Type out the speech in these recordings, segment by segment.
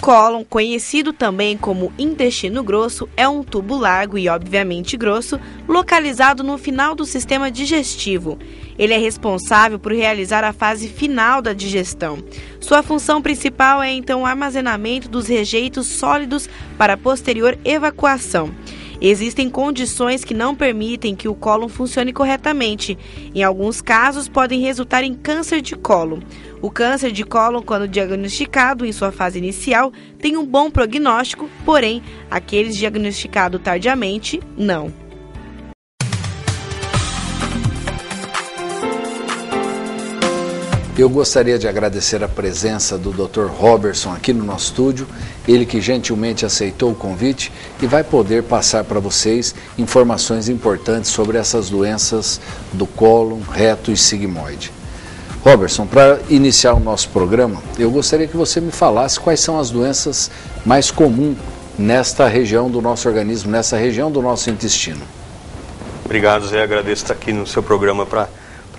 cólon, conhecido também como intestino grosso, é um tubo largo e obviamente grosso, localizado no final do sistema digestivo. Ele é responsável por realizar a fase final da digestão. Sua função principal é então o armazenamento dos rejeitos sólidos para posterior evacuação. Existem condições que não permitem que o cólon funcione corretamente. Em alguns casos, podem resultar em câncer de cólon. O câncer de cólon, quando diagnosticado em sua fase inicial, tem um bom prognóstico, porém, aqueles diagnosticados tardiamente, não. Eu gostaria de agradecer a presença do Dr. Robertson aqui no nosso estúdio, ele que gentilmente aceitou o convite e vai poder passar para vocês informações importantes sobre essas doenças do cólon, reto e sigmoide. Robertson, para iniciar o nosso programa, eu gostaria que você me falasse quais são as doenças mais comuns nesta região do nosso organismo, nessa região do nosso intestino. Obrigado, Zé. Agradeço estar aqui no seu programa para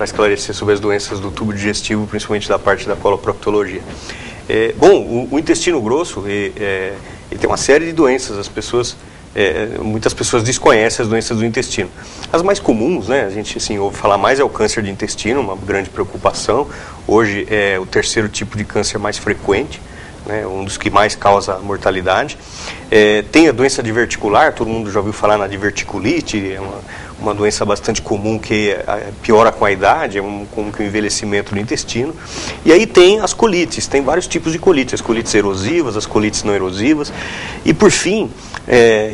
esclarecer sobre as doenças do tubo digestivo, principalmente da parte da coloproctologia. O intestino grosso ele tem uma série de doenças. Muitas pessoas desconhecem as doenças do intestino. As mais comuns, né, a gente assim, ouve falar mais, é o câncer de intestino, uma grande preocupação. Hoje é o terceiro tipo de câncer mais frequente, né, um dos que mais causa mortalidade. Tem a doença diverticular, todo mundo já ouviu falar na diverticulite, é uma doença bastante comum que piora com a idade, como que o envelhecimento do intestino. E aí tem as colites, tem vários tipos de colites, as colites erosivas, as colites não erosivas. E por fim,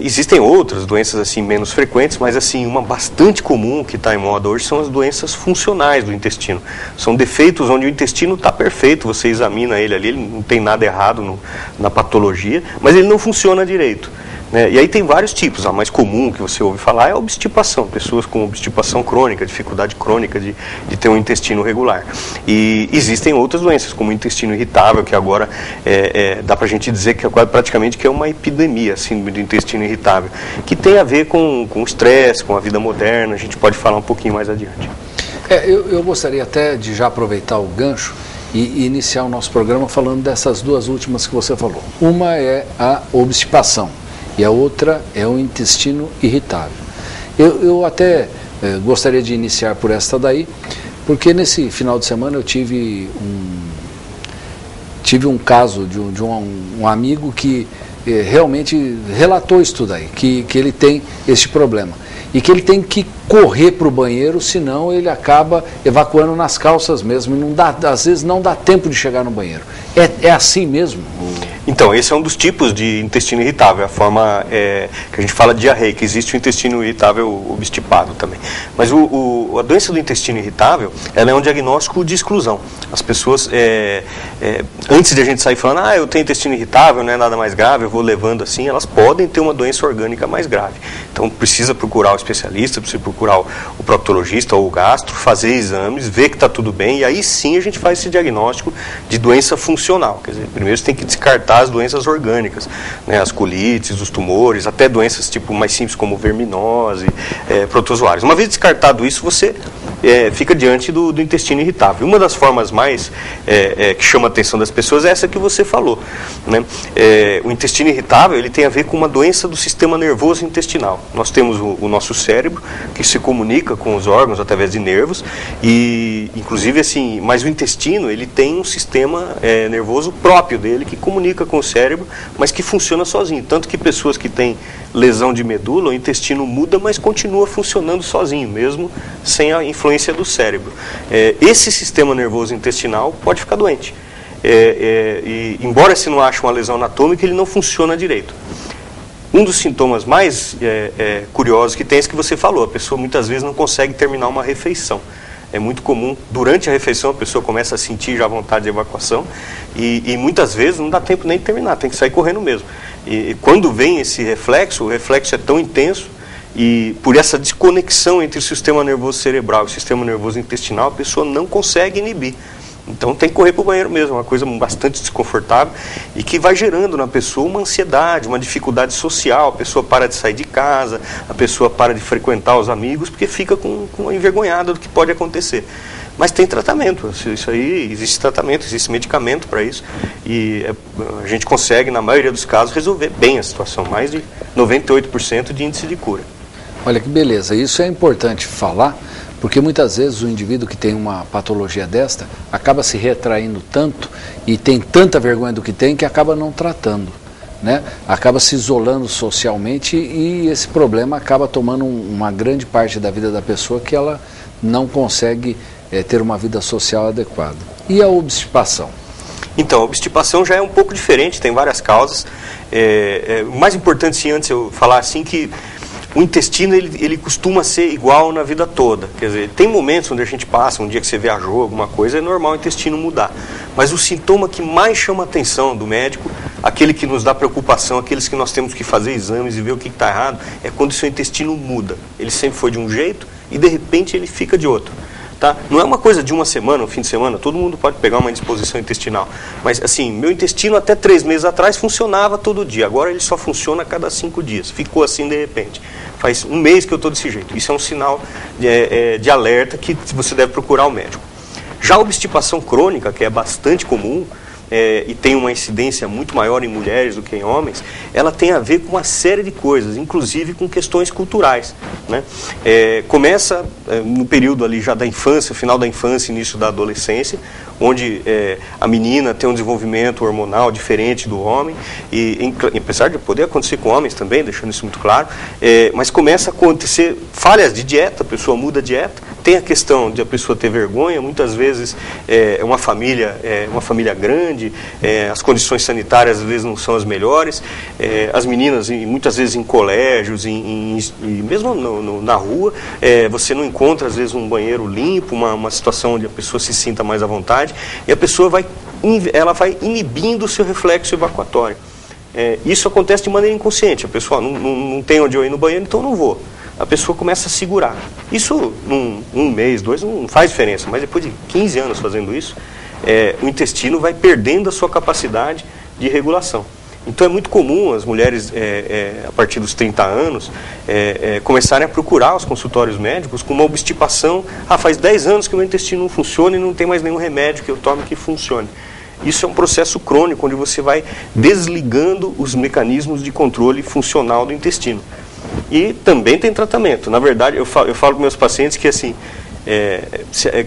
existem outras doenças assim menos frequentes, mas assim uma bastante comum que está em moda hoje são as doenças funcionais do intestino. São defeitos onde o intestino está perfeito, você examina ele ali, ele não tem nada errado na patologia, mas ele não funciona direito. E aí tem vários tipos. A mais comum que você ouve falar é a obstipação, pessoas com obstipação crônica, dificuldade crônica de ter um intestino regular. E existem outras doenças, como o intestino irritável, que agora dá pra gente dizer que praticamente que é uma epidemia, síndrome do intestino irritável, que tem a ver com o estresse, com a vida moderna. A gente pode falar um pouquinho mais adiante. Eu gostaria até de já aproveitar o gancho e iniciar o nosso programa falando dessas duas últimas que você falou. Uma é a obstipação e a outra é o intestino irritável. Eu até gostaria de iniciar por esta daí, porque nesse final de semana eu tive um caso de um amigo que realmente relatou isso daí, que ele tem esse problema. E que ele tem que correr para o banheiro, senão ele acaba evacuando nas calças mesmo. E às vezes não dá tempo de chegar no banheiro. É assim mesmo? Então, esse é um dos tipos de intestino irritável, a forma que a gente fala de diarreia, que existe o intestino irritável obstipado também. Mas a doença do intestino irritável, ela é um diagnóstico de exclusão. As pessoas, antes de a gente sair falando, eu tenho intestino irritável, não é nada mais grave, eu vou levando assim, elas podem ter uma doença orgânica mais grave. Então, precisa procurar o especialista, precisa procurar o proctologista ou o gastro, fazer exames, ver que está tudo bem, e aí sim a gente faz esse diagnóstico de doença funcional. Quer dizer, primeiro você tem que descartar as doenças orgânicas, né, as colites, os tumores, até doenças tipo mais simples como verminose, protozoários. Uma vez descartado isso, você fica diante do intestino irritável. Uma das formas mais que chama a atenção das pessoas é essa que você falou, né? O intestino irritável, ele tem a ver com uma doença do sistema nervoso intestinal. Nós temos o nosso cérebro, que se comunica com os órgãos através de nervos, e inclusive assim, mas o intestino, ele tem um sistema nervoso próprio dele, que comunica com o cérebro, mas que funciona sozinho. Tanto que pessoas que têm lesão de medula, o intestino muda, mas continua funcionando sozinho, mesmo sem a influência do cérebro. Esse sistema nervoso intestinal pode ficar doente. E embora se não ache uma lesão anatômica, ele não funciona direito. Um dos sintomas mais curiosos que tem é esse que você falou. A pessoa muitas vezes não consegue terminar uma refeição. É muito comum, durante a refeição a pessoa começa a sentir já vontade de evacuação e muitas vezes não dá tempo nem de terminar, tem que sair correndo mesmo. E quando vem esse reflexo, o reflexo é tão intenso e por essa desconexão entre o sistema nervoso cerebral e o sistema nervoso intestinal, a pessoa não consegue inibir. Então tem que correr para o banheiro mesmo, uma coisa bastante desconfortável e que vai gerando na pessoa uma ansiedade, uma dificuldade social. A pessoa para de sair de casa, a pessoa para de frequentar os amigos porque fica envergonhada do que pode acontecer. Mas tem tratamento, isso aí, existe tratamento, existe medicamento para isso, e a gente consegue, na maioria dos casos, resolver bem a situação, mais de 98% de índice de cura. Olha que beleza, isso é importante falar, porque muitas vezes o indivíduo que tem uma patologia desta acaba se retraindo tanto e tem tanta vergonha do que tem que acaba não tratando, né? Acaba se isolando socialmente e esse problema acaba tomando uma grande parte da vida da pessoa que ela não consegue ter uma vida social adequada. E a obstipação? Então, a obstipação já é um pouco diferente, tem várias causas. O mais importante, sim, antes eu falar assim, que o intestino ele costuma ser igual na vida toda. Quer dizer, tem momentos onde a gente passa, um dia que você viajou, alguma coisa, é normal o intestino mudar. Mas o sintoma que mais chama a atenção do médico, aquele que nos dá preocupação, aqueles que nós temos que fazer exames e ver o que está errado, é quando o seu intestino muda. Ele sempre foi de um jeito e de repente ele fica de outro. Tá? Não é uma coisa de uma semana, um fim de semana, todo mundo pode pegar uma indisposição intestinal. Mas assim, meu intestino até 3 meses atrás funcionava todo dia, agora ele só funciona a cada 5 dias. Ficou assim de repente. Faz um mês que eu estou desse jeito. Isso é um sinal de alerta que você deve procurar o médico. Já a obstipação crônica, que é bastante comum, e tem uma incidência muito maior em mulheres do que em homens, ela tem a ver com uma série de coisas, inclusive com questões culturais, né? Começa no período ali já da infância, final da infância, início da adolescência, onde a menina tem um desenvolvimento hormonal diferente do homem, e apesar de poder acontecer com homens também, deixando isso muito claro, mas começa a acontecer falhas de dieta, a pessoa muda a dieta, tem a questão de a pessoa ter vergonha, muitas vezes é uma família grande, as condições sanitárias às vezes não são as melhores, as meninas muitas vezes em colégios, e mesmo na rua, você não encontra às vezes um banheiro limpo, uma situação onde a pessoa se sinta mais à vontade, e a pessoa vai inibindo o seu reflexo evacuatório. Isso acontece de maneira inconsciente, a pessoa não tem onde eu ir no banheiro, então eu não vou. A pessoa começa a segurar. Isso, um mês, 2, não faz diferença, mas depois de 15 anos fazendo isso, o intestino vai perdendo a sua capacidade de regulação. Então é muito comum as mulheres, a partir dos 30 anos, começarem a procurar os consultórios médicos com uma obstipação. Faz 10 anos que o meu intestino não funciona e não tem mais nenhum remédio que eu tome que funcione. Isso é um processo crônico, onde você vai desligando os mecanismos de controle funcional do intestino. E também tem tratamento. Na verdade, eu falo para meus pacientes que assim,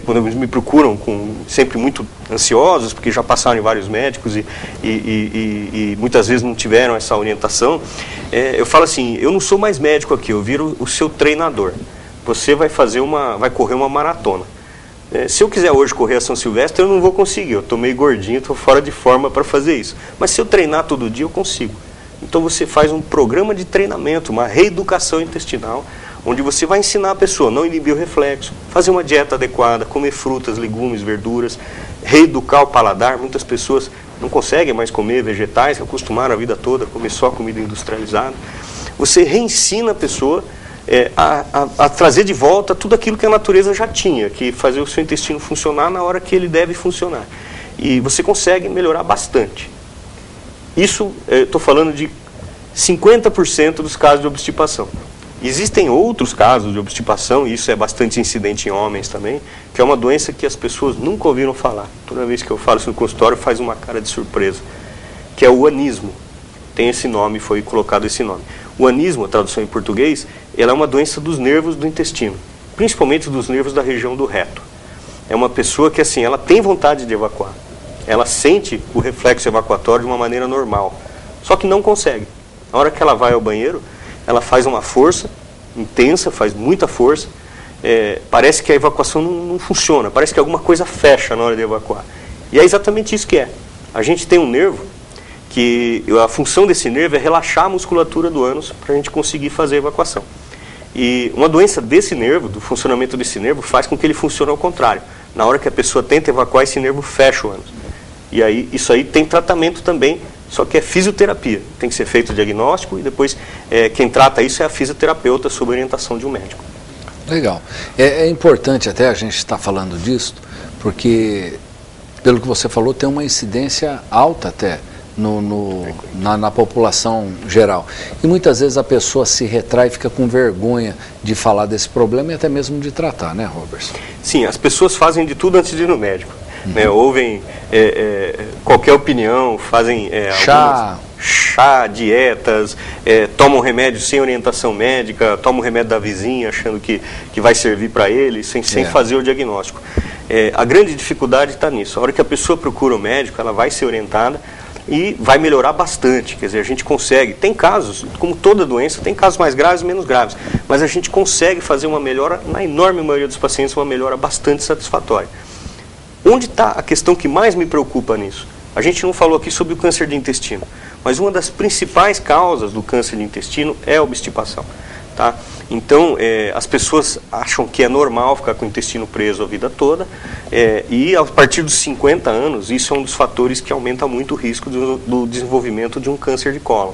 quando eles me procuram sempre muito ansiosos, porque já passaram em vários médicos e muitas vezes não tiveram essa orientação, eu falo assim, eu não sou mais médico aqui, eu viro o seu treinador. Você vai correr uma maratona. Se eu quiser hoje correr a São Silvestre, eu não vou conseguir, eu estou meio gordinho, estou fora de forma para fazer isso. Mas se eu treinar todo dia, eu consigo. Então você faz um programa de treinamento, uma reeducação intestinal, onde você vai ensinar a pessoa a não inibir o reflexo, fazer uma dieta adequada, comer frutas, legumes, verduras, reeducar o paladar. Muitas pessoas não conseguem mais comer vegetais, acostumaram a vida toda a comer só comida industrializada. Você reensina a pessoa a trazer de volta tudo aquilo que a natureza já tinha, que fazer o seu intestino funcionar na hora que ele deve funcionar. E você consegue melhorar bastante. Isso, estou falando de 50% dos casos de obstipação. Existem outros casos de obstipação, e isso é bastante incidente em homens também, que é uma doença que as pessoas nunca ouviram falar. Toda vez que eu falo isso no consultório, faz uma cara de surpresa, que é o anismo. Tem esse nome, foi colocado esse nome. O anismo, a tradução em português, ela é uma doença dos nervos do intestino, principalmente dos nervos da região do reto. É uma pessoa que, assim, ela tem vontade de evacuar. Ela sente o reflexo evacuatório de uma maneira normal, só que não consegue. Na hora que ela vai ao banheiro, ela faz uma força intensa, faz muita força, parece que a evacuação não funciona, parece que alguma coisa fecha na hora de evacuar. E é exatamente isso que é. A gente tem um nervo, que a função desse nervo é relaxar a musculatura do ânus para a gente conseguir fazer a evacuação. E uma doença desse nervo, do funcionamento desse nervo, faz com que ele funcione ao contrário. Na hora que a pessoa tenta evacuar, esse nervo fecha o ânus. E aí, isso aí tem tratamento também, só que é fisioterapia. Tem que ser feito o diagnóstico e depois quem trata isso é a fisioterapeuta sob orientação de um médico. Legal. É importante até a gente estar falando disso, porque, pelo que você falou, tem uma incidência alta até na população geral. E muitas vezes a pessoa se retrai e fica com vergonha de falar desse problema e até mesmo de tratar, né, Robertson? Sim, as pessoas fazem de tudo antes de ir no médico. Né? Ouvem qualquer opinião, fazem chá, dietas, tomam remédio sem orientação médica, tomam remédio da vizinha achando que vai servir para ele, sem fazer o diagnóstico. A grande dificuldade está nisso. A hora que a pessoa procura o médico, ela vai ser orientada e vai melhorar bastante. Quer dizer, a gente consegue, tem casos, como toda doença, tem casos mais graves e menos graves, mas a gente consegue fazer uma melhora, na enorme maioria dos pacientes, uma melhora bastante satisfatória. Onde está a questão que mais me preocupa nisso? A gente não falou aqui sobre o câncer de intestino, mas uma das principais causas do câncer de intestino é a obstipação. Tá? Então, as pessoas acham que é normal ficar com o intestino preso a vida toda, e a partir dos 50 anos, isso é um dos fatores que aumenta muito o risco do desenvolvimento de um câncer de cólon.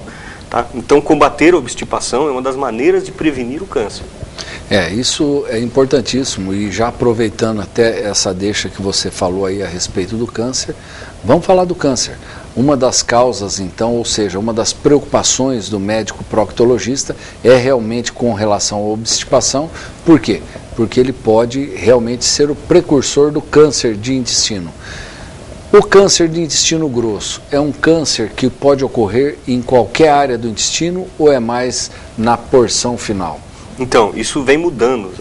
Tá? Então, combater a obstipação é uma das maneiras de prevenir o câncer. Isso é importantíssimo, e já aproveitando até essa deixa que você falou aí a respeito do câncer, vamos falar do câncer. Uma das causas, então, ou seja, uma das preocupações do médico proctologista é realmente com relação à obstipação. Por quê? Porque ele pode realmente ser o precursor do câncer de intestino. O câncer de intestino grosso é um câncer que pode ocorrer em qualquer área do intestino ou é mais na porção final? Então, isso vem mudando.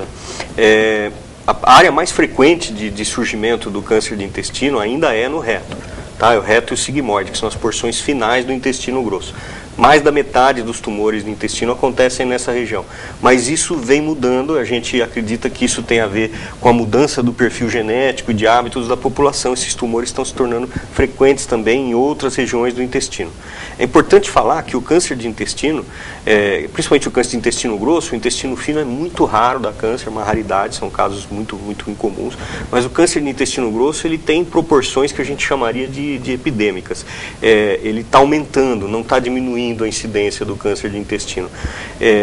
A área mais frequente de surgimento do câncer de intestino ainda é no reto. Tá? O reto e o sigmoide, que são as porções finais do intestino grosso. Mais da metade dos tumores do intestino acontecem nessa região. Mas isso vem mudando, a gente acredita que isso tem a ver com a mudança do perfil genético e de hábitos da população. Esses tumores estão se tornando frequentes também em outras regiões do intestino. É importante falar que o câncer de intestino, principalmente o câncer de intestino grosso, o intestino fino é muito raro dar câncer, uma raridade, são casos muito, muito incomuns. Mas o câncer de intestino grosso, ele tem proporções que a gente chamaria de epidêmicas. Ele está aumentando, não está diminuindo a incidência do câncer de intestino.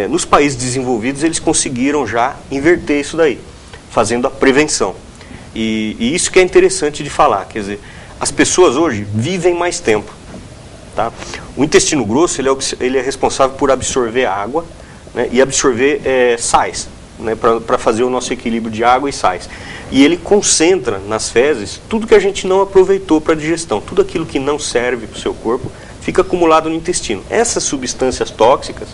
Nos países desenvolvidos, eles conseguiram já inverter isso daí, fazendo a prevenção. E isso que é interessante de falar, quer dizer, as pessoas hoje vivem mais tempo. Tá? O intestino grosso, ele é responsável por absorver água, né, e absorver sais, né, para fazer o nosso equilíbrio de água e sais. E ele concentra nas fezes tudo que a gente não aproveitou para a digestão, tudo aquilo que não serve para o seu corpo, fica acumulado no intestino. Essas substâncias tóxicas,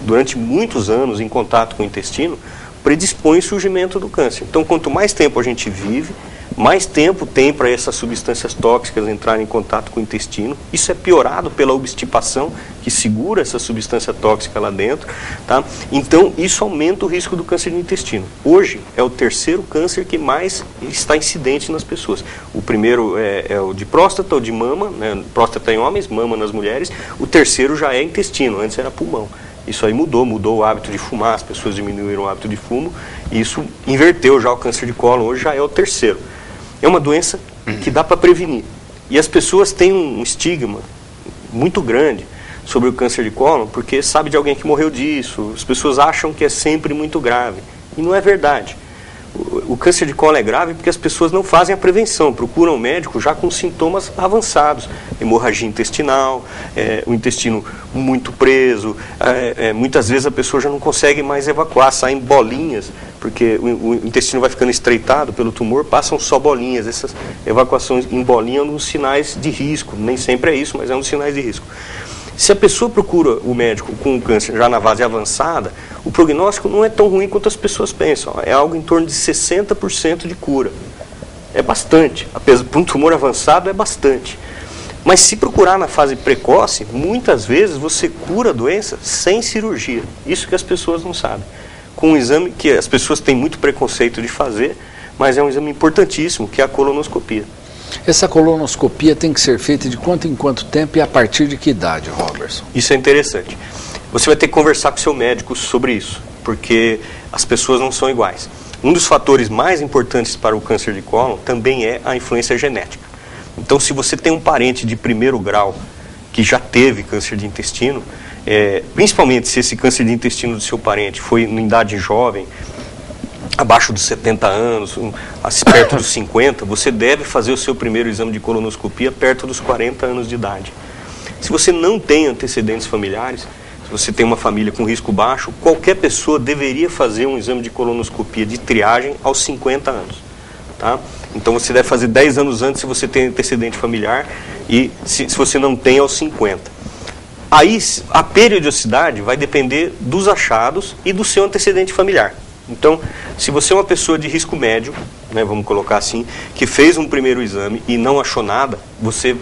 durante muitos anos em contato com o intestino, predispõem o surgimento do câncer. Então, quanto mais tempo a gente vive, mais tempo tem para essas substâncias tóxicas entrarem em contato com o intestino. Isso é piorado pela obstipação, que segura essa substância tóxica lá dentro. Tá? Então, isso aumenta o risco do câncer de intestino. Hoje, é o terceiro câncer que mais está incidente nas pessoas. O primeiro é o de próstata, o de mama, né? Próstata em homens, mama nas mulheres. O terceiro já é intestino, antes era pulmão. Isso aí mudou o hábito de fumar, as pessoas diminuíram o hábito de fumo, e isso inverteu já o câncer de cólon, hoje já é o terceiro. É uma doença que dá para prevenir. E as pessoas têm um estigma muito grande sobre o câncer de cólon, porque sabe de alguém que morreu disso, as pessoas acham que é sempre muito grave. E não é verdade. O câncer de cólon é grave porque as pessoas não fazem a prevenção, procuram o médico já com sintomas avançados, hemorragia intestinal, o intestino muito preso, muitas vezes a pessoa já não consegue mais evacuar, saem bolinhas, porque o intestino vai ficando estreitado pelo tumor, passam só bolinhas. Essas evacuações em bolinha é um dos sinais de risco, nem sempre é isso, mas é um dos sinais de risco. Se a pessoa procura o médico com câncer já na fase avançada, o prognóstico não é tão ruim quanto as pessoas pensam. É algo em torno de 60% de cura. É bastante. Para um tumor avançado é bastante. Mas se procurar na fase precoce, muitas vezes você cura a doença sem cirurgia. Isso que as pessoas não sabem. Com um exame que as pessoas têm muito preconceito de fazer, mas é um exame importantíssimo, que é a colonoscopia. Essa colonoscopia tem que ser feita de quanto em quanto tempo e a partir de que idade, Robertson? Isso é interessante. Você vai ter que conversar com o seu médico sobre isso, porque as pessoas não são iguais. Um dos fatores mais importantes para o câncer de cólon também é a influência genética. Então, se você tem um parente de primeiro grau que já teve câncer de intestino, principalmente se esse câncer de intestino do seu parente foi em idade jovem, abaixo dos 70 anos, perto dos 50, você deve fazer o seu primeiro exame de colonoscopia perto dos 40 anos de idade. Se você não tem antecedentes familiares, se você tem uma família com risco baixo, qualquer pessoa deveria fazer um exame de colonoscopia de triagem aos 50 anos. Tá? Então você deve fazer 10 anos antes se você tem antecedente familiar e se você não tem aos 50. Aí a periodicidade vai depender dos achados e do seu antecedente familiar. Então, se você é uma pessoa de risco médio, né, vamos colocar assim, que fez um primeiro exame e não achou nada, você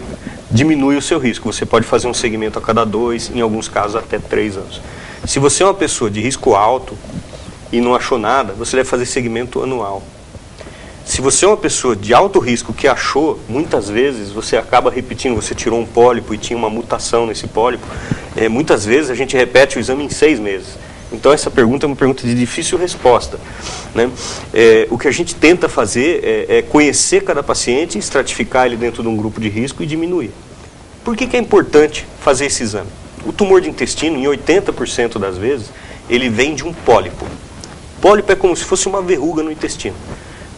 diminui o seu risco. Você pode fazer um segmento a cada 2, em alguns casos até 3 anos. Se você é uma pessoa de risco alto e não achou nada, você deve fazer segmento anual. Se você é uma pessoa de alto risco que achou, muitas vezes você acaba repetindo, você tirou um pólipo e tinha uma mutação nesse pólipo, muitas vezes a gente repete o exame em 6 meses. Então essa pergunta é uma pergunta de difícil resposta, né? O que a gente tenta fazer é conhecer cada paciente, estratificar ele dentro de um grupo de risco e diminuir. Por que é importante fazer esse exame? O tumor de intestino, em 80% das vezes, ele vem de um pólipo. Pólipo é como se fosse uma verruga no intestino.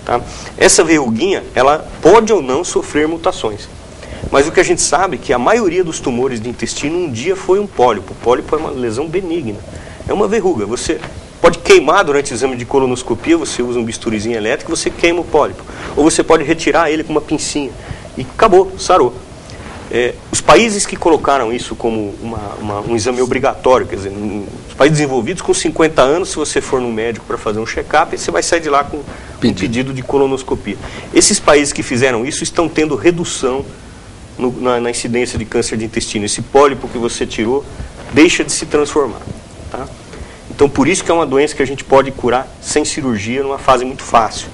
Tá? Essa verruguinha, ela pode ou não sofrer mutações. Mas o que a gente sabe é que a maioria dos tumores de intestino um dia foi um pólipo. O pólipo é uma lesão benigna. É uma verruga. Você pode queimar durante o exame de colonoscopia, você usa um bisturizinho elétrico, você queima o pólipo. Ou você pode retirar ele com uma pincinha. E acabou, sarou. Os países que colocaram isso como um exame obrigatório, quer dizer, os países desenvolvidos com 50 anos, se você for no médico para fazer um check-up, você vai sair de lá com um pedido de colonoscopia. Esses países que fizeram isso estão tendo redução na incidência de câncer de intestino. Esse pólipo que você tirou deixa de se transformar. Tá? Então, por isso que é uma doença que a gente pode curar sem cirurgia, numa fase muito fácil.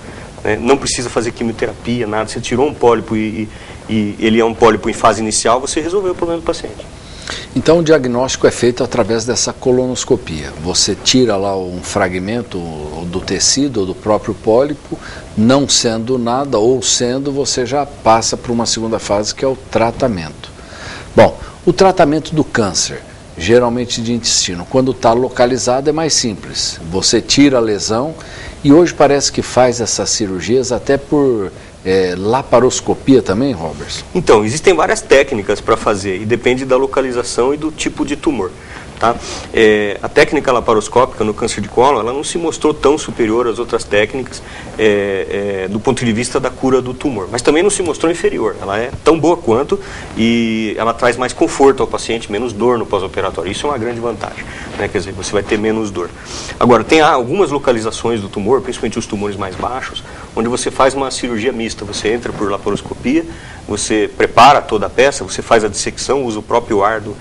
Né? Não precisa fazer quimioterapia, nada. Você tirou um pólipo e ele é um pólipo em fase inicial, você resolveu o problema do paciente. Então o diagnóstico é feito através dessa colonoscopia. Você tira lá um fragmento do tecido ou do próprio pólipo, não sendo nada ou sendo, você já passa para uma segunda fase que é o tratamento. Bom, o tratamento do câncer, geralmente de intestino, quando está localizado é mais simples. Você tira a lesão e hoje parece que faz essas cirurgias até por laparoscopia também, Robertson? Então, existem várias técnicas para fazer e depende da localização e do tipo de tumor. Tá? A técnica laparoscópica no câncer de cólon, ela não se mostrou tão superior às outras técnicas do ponto de vista da cura do tumor, mas também não se mostrou inferior. Ela é tão boa quanto e ela traz mais conforto ao paciente, menos dor no pós-operatório. Isso é uma grande vantagem, né? Quer dizer, você vai ter menos dor. Agora, tem algumas localizações do tumor, principalmente os tumores mais baixos, onde você faz uma cirurgia mista. Você entra por laparoscopia, você prepara toda a peça, você faz a dissecção, usa o próprio ar do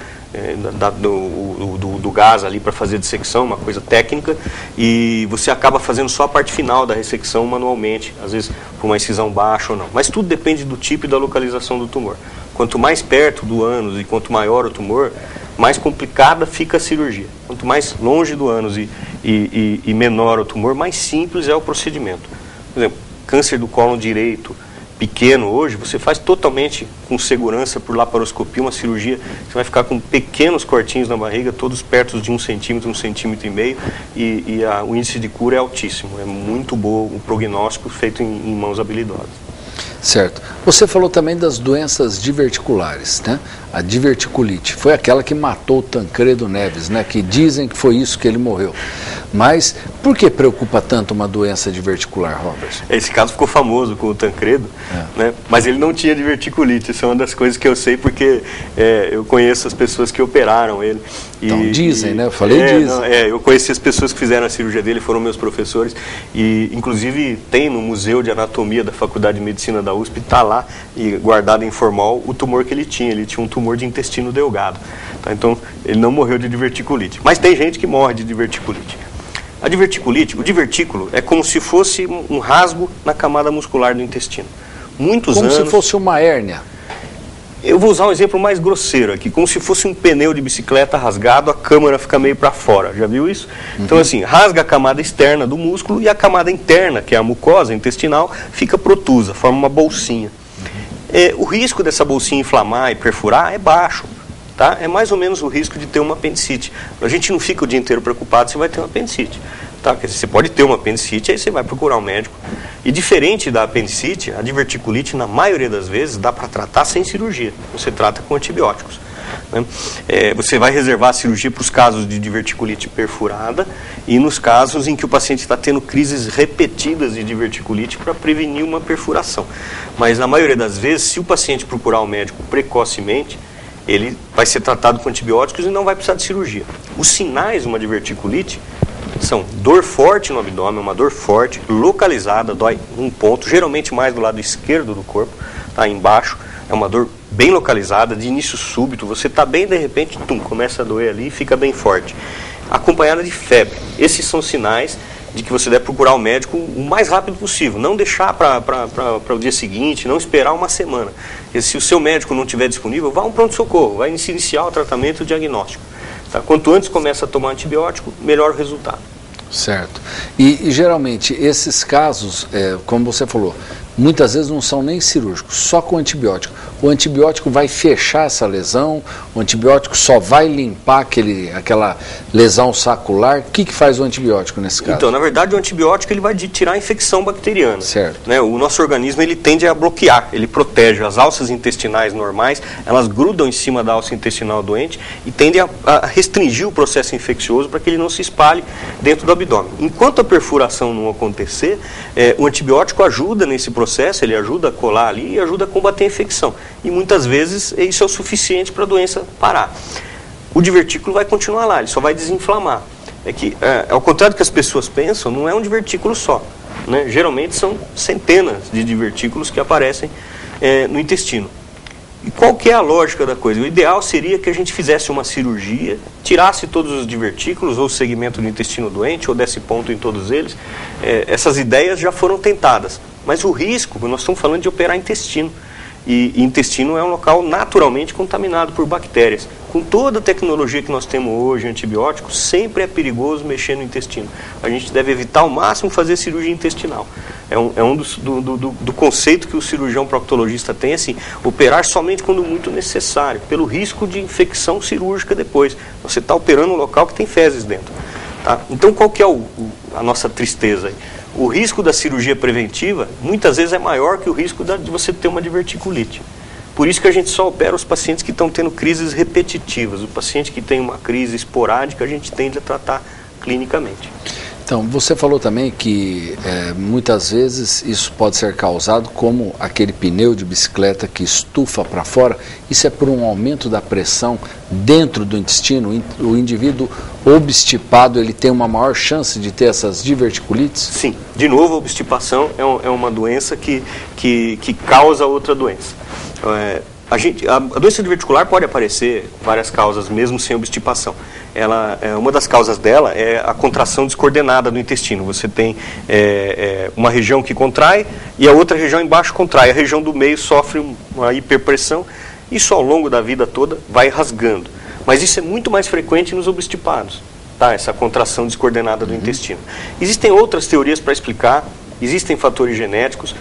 gás ali para fazer a dissecção, uma coisa técnica, e você acaba fazendo só a parte final da ressecção manualmente, às vezes por uma incisão baixa ou não. Mas tudo depende do tipo e da localização do tumor. Quanto mais perto do ânus e quanto maior o tumor, mais complicada fica a cirurgia. Quanto mais longe do ânus e menor o tumor, mais simples é o procedimento. Por exemplo, câncer do cólon direito pequeno hoje, você faz totalmente com segurança por laparoscopia, uma cirurgia, você vai ficar com pequenos cortinhos na barriga, todos perto de 1 centímetro, 1,5 centímetros, e o índice de cura é altíssimo, é muito bom o prognóstico feito em mãos habilidosas. Certo. Você falou também das doenças diverticulares, né? A diverticulite foi aquela que matou o Tancredo Neves, né? Que dizem que foi isso que ele morreu. Mas por que preocupa tanto uma doença diverticular, Robertson? Esse caso ficou famoso com o Tancredo, né? Mas ele não tinha diverticulite. Isso é uma das coisas que eu sei porque eu conheço as pessoas que operaram ele. Então dizem, né? Eu falei dizem. Não, eu conheci as pessoas que fizeram a cirurgia dele, foram meus professores. E inclusive tem no Museu de Anatomia da Faculdade de Medicina da USP, está lá e guardado em formol o tumor que ele tinha. Ele tinha um tumor de intestino delgado. Tá? Então ele não morreu de diverticulite. Mas tem gente que morre de diverticulite. A diverticulite, o divertículo é como se fosse um rasgo na camada muscular do intestino. Como se fosse uma hérnia. Eu vou usar um exemplo mais grosseiro aqui, como se fosse um pneu de bicicleta rasgado, a câmara fica meio para fora, já viu isso? Então assim, rasga a camada externa do músculo e a camada interna, que é a mucosa intestinal, fica protusa, forma uma bolsinha. O risco dessa bolsinha inflamar e perfurar é baixo. Tá? É mais ou menos o risco de ter uma apendicite. A gente não fica o dia inteiro preocupado se vai ter uma apendicite. Tá? Quer dizer, você pode ter uma apendicite, aí você vai procurar um médico. E diferente da apendicite, a diverticulite, na maioria das vezes, dá para tratar sem cirurgia. Você trata com antibióticos. né? Você vai reservar a cirurgia para os casos de diverticulite perfurada e nos casos em que o paciente está tendo crises repetidas de diverticulite para prevenir uma perfuração. Mas na maioria das vezes, se o paciente procurar o médico precocemente, ele vai ser tratado com antibióticos e não vai precisar de cirurgia. Os sinais de uma diverticulite são dor forte no abdômen, uma dor forte, localizada, dói um ponto, geralmente mais do lado esquerdo do corpo, tá, embaixo, é uma dor bem localizada, de início súbito, você está bem, de repente, começa a doer ali e fica bem forte. Acompanhada de febre. Esses são sinais de que você deve procurar o médico o mais rápido possível, não deixar para o dia seguinte, não esperar uma semana. E se o seu médico não estiver disponível, vá a um pronto-socorro, vai iniciar o tratamento e o diagnóstico. Tá? Quanto antes começa a tomar antibiótico, melhor o resultado. Certo. E geralmente esses casos, como você falou, muitas vezes não são nem cirúrgicos, só com antibiótico. O antibiótico vai fechar essa lesão, o antibiótico só vai limpar aquela lesão sacular. O que faz o antibiótico nesse caso? Então, na verdade, o antibiótico ele vai tirar a infecção bacteriana. Certo. Né? O nosso organismo ele tende a bloquear, ele protege as alças intestinais normais, elas grudam em cima da alça intestinal doente e tende a restringir o processo infeccioso para que ele não se espalhe dentro do abdômen. Enquanto a perfuração não acontecer, o antibiótico ajuda nesse processo, ele ajuda a colar ali e ajuda a combater a infecção. E muitas vezes isso é o suficiente para a doença parar. O divertículo vai continuar lá, ele só vai desinflamar. Ao contrário do que as pessoas pensam, não é um divertículo só. Né? Geralmente são centenas de divertículos que aparecem no intestino. E qual que é a lógica da coisa? O ideal seria que a gente fizesse uma cirurgia, tirasse todos os divertículos ou segmento do intestino doente, ou desse ponto em todos eles. Essas ideias já foram tentadas. Mas o risco, nós estamos falando de operar intestino. E intestino é um local naturalmente contaminado por bactérias. Com toda a tecnologia que nós temos hoje, antibióticos, sempre é perigoso mexer no intestino. A gente deve evitar ao máximo fazer cirurgia intestinal. É um do conceito que o cirurgião proctologista tem, assim, operar somente quando muito necessário, pelo risco de infecção cirúrgica depois. Você está operando um local que tem fezes dentro. Tá? Então qual que é a nossa tristeza aí? O risco da cirurgia preventiva, muitas vezes, é maior que o risco de você ter uma diverticulite. Por isso que a gente só opera os pacientes que estão tendo crises repetitivas. O paciente que tem uma crise esporádica, a gente tende a tratar clinicamente. Então, você falou também que muitas vezes isso pode ser causado como aquele pneu de bicicleta que estufa para fora. Isso é por um aumento da pressão dentro do intestino? O indivíduo obstipado, ele tem uma maior chance de ter essas diverticulites? Sim. De novo, a obstipação é uma doença que causa outra doença. A doença diverticular pode aparecer várias causas, mesmo sem obstipação. Uma das causas dela é a contração descoordenada do intestino. Você tem uma região que contrai e a outra região embaixo contrai. A região do meio sofre uma hiperpressão. Isso ao longo da vida toda vai rasgando. Mas isso é muito mais frequente nos obstipados, tá? Essa contração descoordenada do intestino. Existem outras teorias para explicar. Existem fatores genéticos,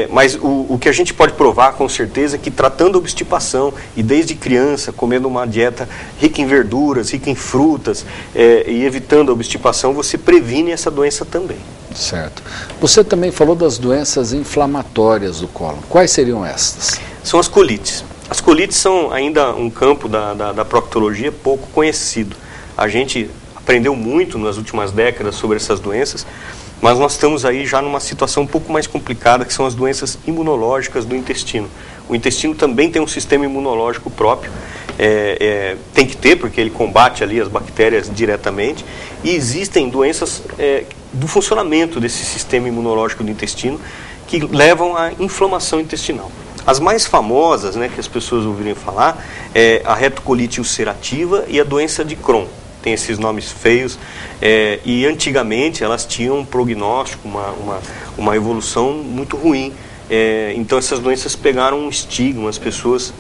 mas o que a gente pode provar com certeza é que tratando a obstipação e desde criança, comendo uma dieta rica em verduras, rica em frutas e evitando a obstipação, você previne essa doença também. Certo. Você também falou das doenças inflamatórias do cólon. Quais seriam estas? São as colites. As colites são ainda um campo da proctologia pouco conhecido. A gente aprendeu muito nas últimas décadas sobre essas doenças, mas nós estamos aí já numa situação um pouco mais complicada, que são as doenças imunológicas do intestino. O intestino também tem um sistema imunológico próprio, tem que ter, porque ele combate ali as bactérias diretamente, e existem doenças do funcionamento desse sistema imunológico do intestino que levam à inflamação intestinal. As mais famosas, né, que as pessoas ouvirem falar, é a retocolite ulcerativa e a doença de Crohn. Tem esses nomes feios, e antigamente elas tinham um prognóstico, uma evolução muito ruim. Então essas doenças pegaram um estigma, as pessoas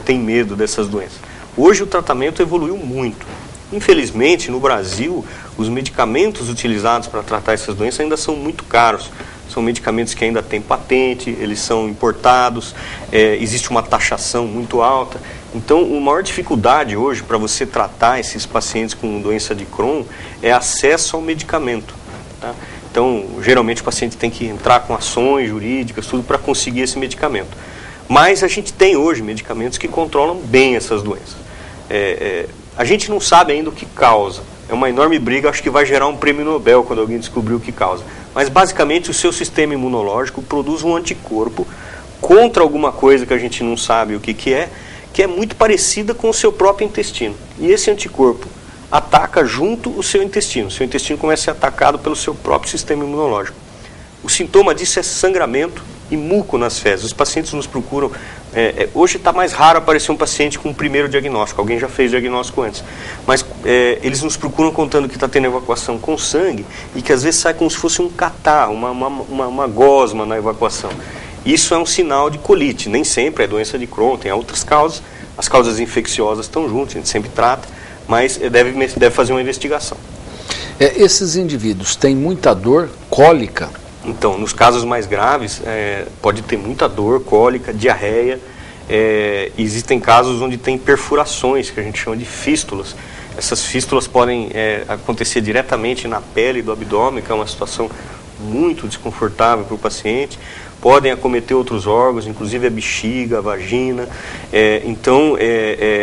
têm medo dessas doenças. Hoje o tratamento evoluiu muito. Infelizmente, no Brasil, os medicamentos utilizados para tratar essas doenças ainda são muito caros. São medicamentos que ainda têm patente, eles são importados, existe uma taxação muito alta. Então, a maior dificuldade hoje para você tratar esses pacientes com doença de Crohn é acesso ao medicamento. Tá? Então, geralmente o paciente tem que entrar com ações jurídicas, tudo para conseguir esse medicamento. Mas a gente tem hoje medicamentos que controlam bem essas doenças. A gente não sabe ainda o que causa. É uma enorme briga, acho que vai gerar um prêmio Nobel quando alguém descobrir o que causa. Mas basicamente o seu sistema imunológico produz um anticorpo contra alguma coisa que a gente não sabe o que é muito parecida com o seu próprio intestino. E esse anticorpo ataca junto o seu intestino começa a ser atacado pelo seu próprio sistema imunológico. O sintoma disso é sangramento e muco nas fezes. Os pacientes nos procuram, hoje está mais raro aparecer um paciente com o primeiro diagnóstico, alguém já fez diagnóstico antes, mas eles nos procuram contando que está tendo evacuação com sangue e que às vezes sai como se fosse um catarro, uma gosma na evacuação. Isso é um sinal de colite, nem sempre é doença de Crohn, tem outras causas, as causas infecciosas estão juntas, a gente sempre trata, mas deve fazer uma investigação. Esses indivíduos têm muita dor, cólica? Então, nos casos mais graves, pode ter muita dor, cólica, diarreia. Existem casos onde tem perfurações, que a gente chama de fístulas. Essas fístulas podem acontecer diretamente na pele do abdômen, que é uma situação muito desconfortável para o paciente. Podem acometer outros órgãos, inclusive a bexiga, a vagina. Então,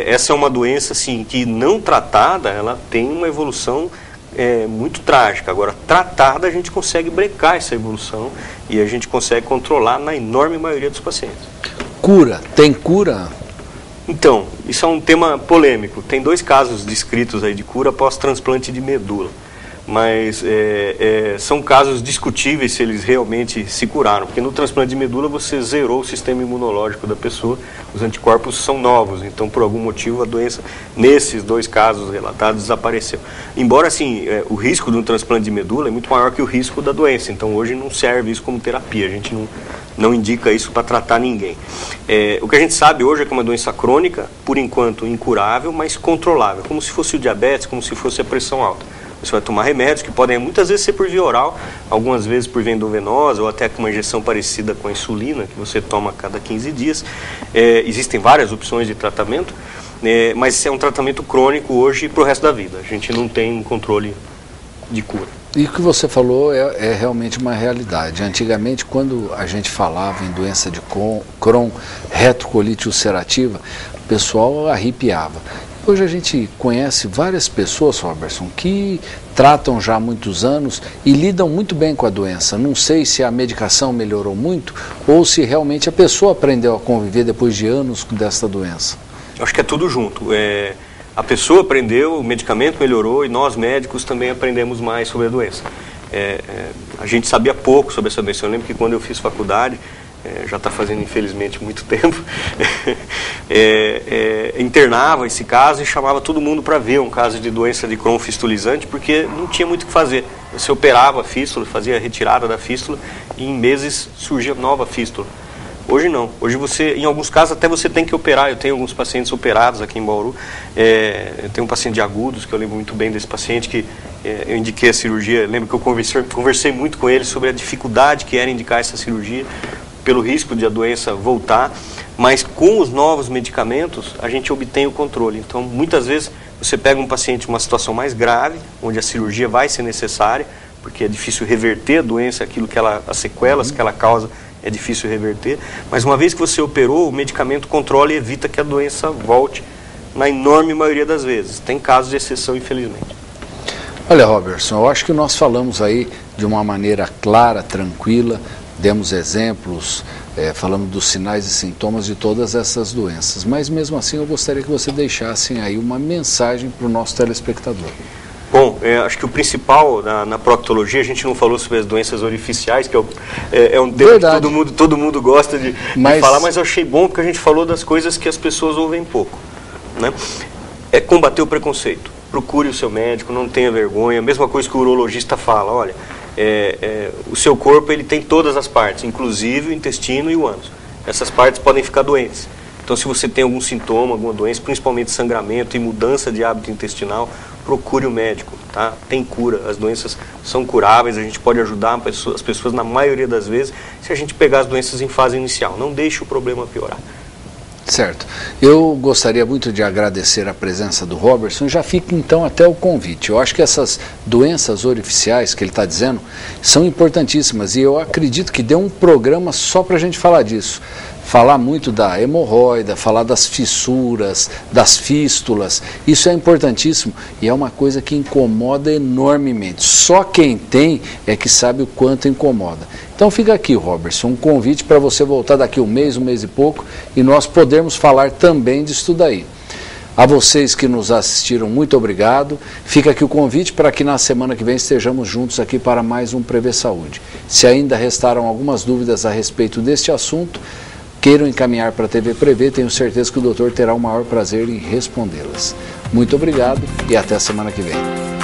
essa é uma doença assim, que não tratada, ela tem uma evolução muito trágica. Agora, tratada, a gente consegue brecar essa evolução e a gente consegue controlar na enorme maioria dos pacientes. Cura? Tem cura? Então, isso é um tema polêmico. Tem 2 casos descritos aí de cura após transplante de medula. Mas são casos discutíveis se eles realmente se curaram, porque no transplante de medula você zerou o sistema imunológico da pessoa, os anticorpos são novos, então por algum motivo a doença, nesses 2 casos relatados, desapareceu. Embora assim, o risco de um transplante de medula é muito maior que o risco da doença, então hoje não serve isso como terapia, a gente não indica isso para tratar ninguém. O que a gente sabe hoje é que é uma doença crônica, por enquanto incurável, mas controlável, como se fosse o diabetes, como se fosse a pressão alta. Você vai tomar remédios que podem muitas vezes ser por via oral, algumas vezes por via endovenosa ou até com uma injeção parecida com a insulina, que você toma a cada 15 dias. Existem várias opções de tratamento, mas é um tratamento crônico hoje para o resto da vida. A gente não tem um controle de cura. E o que você falou é realmente uma realidade. Antigamente, quando a gente falava em doença de Crohn, retrocolite ulcerativa, o pessoal arrepiava. Hoje a gente conhece várias pessoas, Robertson, que tratam já há muitos anos e lidam muito bem com a doença. Não sei se a medicação melhorou muito ou se realmente a pessoa aprendeu a conviver depois de anos dessa doença. Acho que é tudo junto. A pessoa aprendeu, o medicamento melhorou e nós médicos também aprendemos mais sobre a doença. A gente sabia pouco sobre essa doença. Eu lembro que quando eu fiz faculdade, já está fazendo infelizmente muito tempo, internava esse caso e chamava todo mundo para ver um caso de doença de Crohn fistulizante, porque não tinha muito o que fazer. Você operava a fístula, fazia a retirada da fístula e em meses surgia nova fístula. Hoje não. Hoje você, em alguns casos até você tem que operar. Eu tenho alguns pacientes operados aqui em Bauru. Eu tenho um paciente de agudos, que eu lembro muito bem desse paciente, que eu indiquei a cirurgia. Eu lembro que eu conversei muito com ele sobre a dificuldade que era indicar essa cirurgia, pelo risco de a doença voltar, mas com os novos medicamentos a gente obtém o controle. Então, muitas vezes você pega um paciente em uma situação mais grave, onde a cirurgia vai ser necessária, porque é difícil reverter a doença, as sequelas que ela causa é difícil reverter, mas uma vez que você operou, o medicamento controla e evita que a doença volte na enorme maioria das vezes. Tem casos de exceção, infelizmente. Olha, Robertson, eu acho que nós falamos aí de uma maneira clara, tranquila, demos exemplos, falamos dos sinais e sintomas de todas essas doenças, mas mesmo assim eu gostaria que você deixasse aí uma mensagem para o nosso telespectador. Bom, acho que o principal na proctologia, a gente não falou sobre as doenças orificiais, que é um tema que todo mundo gosta de falar, mas eu achei bom porque a gente falou das coisas que as pessoas ouvem pouco, né? É combater o preconceito. Procure o seu médico, não tenha vergonha. A mesma coisa que o urologista fala, olha, o seu corpo ele tem todas as partes, inclusive o intestino e o ânus. Essas partes podem ficar doentes. Então, se você tem algum sintoma, alguma doença, principalmente sangramento e mudança de hábito intestinal, procure o médico, tá? Tem cura, as doenças são curáveis, a gente pode ajudar as pessoas na maioria das vezes se a gente pegar as doenças em fase inicial. Não deixe o problema piorar. Certo. Eu gostaria muito de agradecer a presença do Robertson. Já fica então até o convite. Eu acho que essas doenças orificiais que ele está dizendo são importantíssimas e eu acredito que dê um programa só para a gente falar disso. falar muito da hemorroida, falar das fissuras, das fístulas. Isso é importantíssimo e é uma coisa que incomoda enormemente. Só quem tem é que sabe o quanto incomoda. Então fica aqui, Robertson, um convite para você voltar daqui um mês e pouco e nós podermos falar também disso daí. A vocês que nos assistiram, muito obrigado. Fica aqui o convite para que na semana que vem estejamos juntos aqui para mais um Prevê Saúde. Se ainda restaram algumas dúvidas a respeito deste assunto, queiram encaminhar para a TV Prevê, tenho certeza que o doutor terá o maior prazer em respondê-las. Muito obrigado e até a semana que vem.